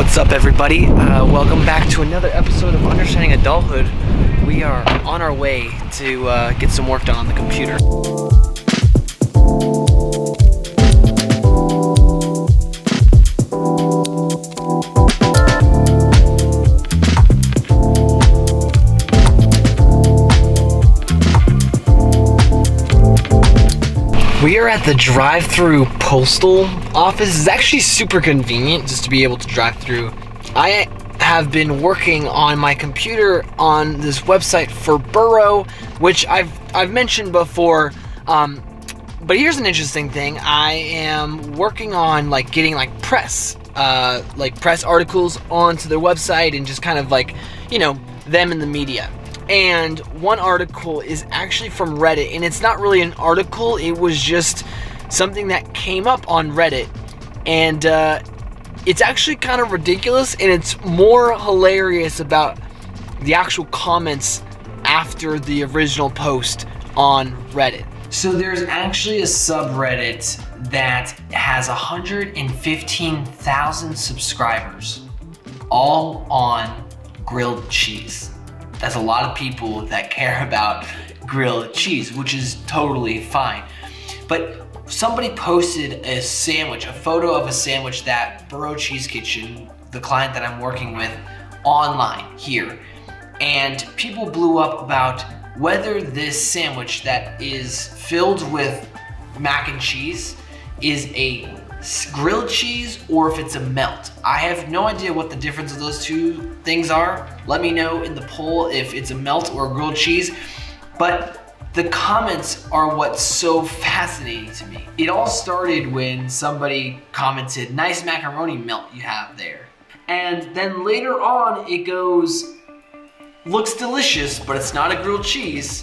What's up, everybody? Welcome back to another episode of Understanding Adulthood. We are on our way to get some work done on the computer. We are at the drive-through postal office. It's actually super convenient just to be able to drive through. I have been working on my computer on this website for Burrow, which I've mentioned before. But here's an interesting thing. I am working on getting press articles onto their website and just kind of them in the media. And one article is actually from Reddit, and it's not really an article, it was just something that came up on Reddit. And it's actually kind of ridiculous, and it's more hilarious about the actual comments after the original post on Reddit. So there's actually a subreddit that has 115,000 subscribers, all on grilled cheese. That's a lot of people that care about grilled cheese, which is totally fine. But somebody posted a photo of a sandwich that Burrow Cheese Kitchen, the client that I'm working with, online here. And people blew up about whether this sandwich that is filled with mac and cheese is a grilled cheese or if it's a melt. I have no idea what the difference of those two things are. Let me know in the poll if it's a melt or a grilled cheese. But the comments are what's so fascinating to me. It all started when somebody commented, "Nice macaroni melt you have there." And then later on it goes, "Looks delicious, but it's not a grilled cheese."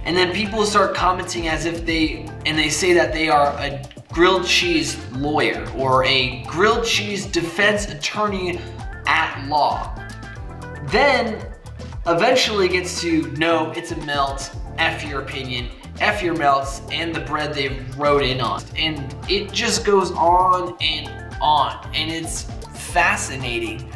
And then people start commenting as if they say that they are a grilled cheese lawyer or a grilled cheese defense attorney at law. Then eventually gets to, "No, it's a melt, F your opinion, F your melts and the bread they wrote in on." And it just goes on and on. And it's fascinating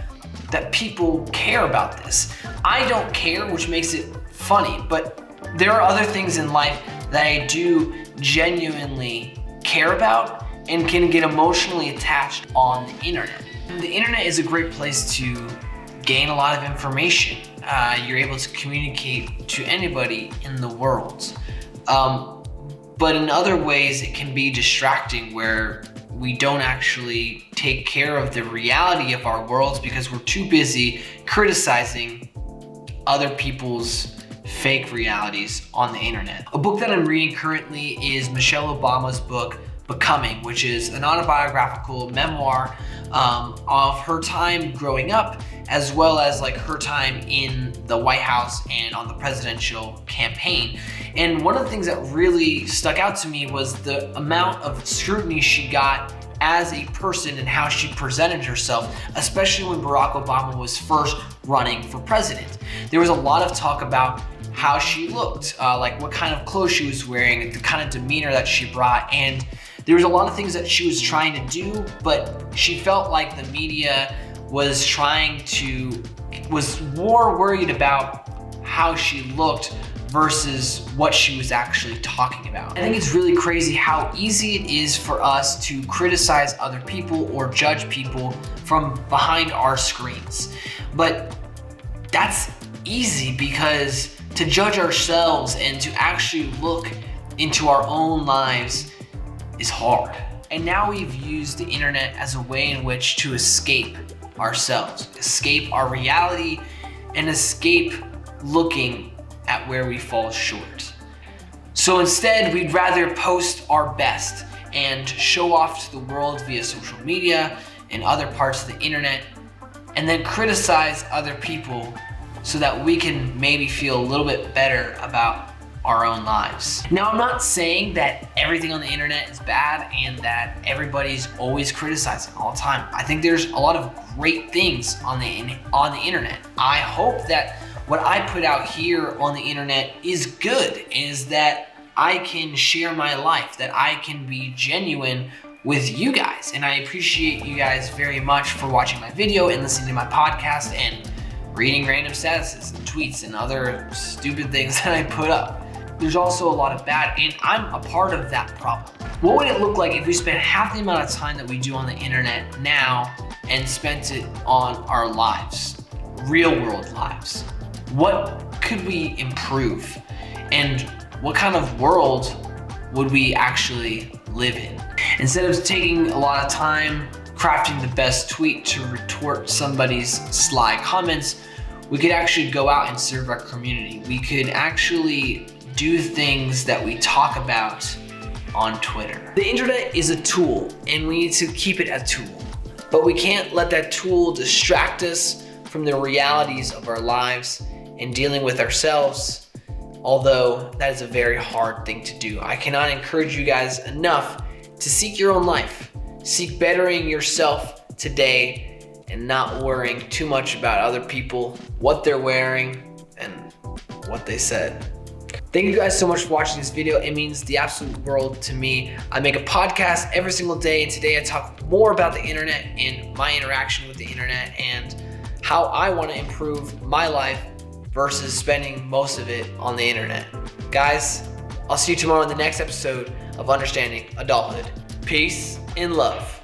that people care about this. I don't care, which makes it funny, but there are other things in life that I do genuinely care about and can get emotionally attached on the internet. The internet is a great place to gain a lot of information. You're able to communicate to anybody in the world. But in other ways, it can be distracting where we don't actually take care of the reality of our worlds because we're too busy criticizing other people's fake realities on the internet. A book that I'm reading currently is Michelle Obama's book, Becoming, which is an autobiographical memoir of her time growing up, as well as her time in the White House and on the presidential campaign. And one of the things that really stuck out to me was the amount of scrutiny she got as a person and how she presented herself, especially when Barack Obama was first running for president. There was a lot of talk about how she looked, what kind of clothes she was wearing, the kind of demeanor that she brought, and there was a lot of things that she was trying to do, but she felt like the media was more worried about how she looked versus what she was actually talking about. I think it's really crazy how easy it is for us to criticize other people or judge people from behind our screens. But that's easy because to judge ourselves and to actually look into our own lives is hard. And now we've used the internet as a way in which to escape ourselves, escape our reality, and escape looking at where we fall short. So instead, we'd rather post our best and show off to the world via social media and other parts of the internet, and then criticize other people so that we can maybe feel a little bit better about our own lives. Now, I'm not saying that everything on the internet is bad and that everybody's always criticizing all the time. I think there's a lot of great things on the internet. I hope that what I put out here on the internet is good, is that I can share my life, that I can be genuine with you guys. And I appreciate you guys very much for watching my video and listening to my podcast and reading random statuses and tweets and other stupid things that I put up. There's also a lot of bad, and I'm a part of that problem. What would it look like if we spent half the amount of time that we do on the internet now and spent it on our lives, real world lives? What could we improve? And what kind of world would we actually live in? Instead of taking a lot of time crafting the best tweet to retort somebody's sly comments, we could actually go out and serve our community. We could actually do things that we talk about on Twitter. The internet is a tool, and we need to keep it a tool. But we can't let that tool distract us from the realities of our lives and dealing with ourselves, although that is a very hard thing to do. I cannot encourage you guys enough to seek your own life. Seek bettering yourself today and not worrying too much about other people, what they're wearing, and what they said. Thank you guys so much for watching this video. It means the absolute world to me. I make a podcast every single day, and today I talk more about the internet and my interaction with the internet and how I want to improve my life versus spending most of it on the internet. Guys, I'll see you tomorrow in the next episode of Understanding Adulthood. Peace and love.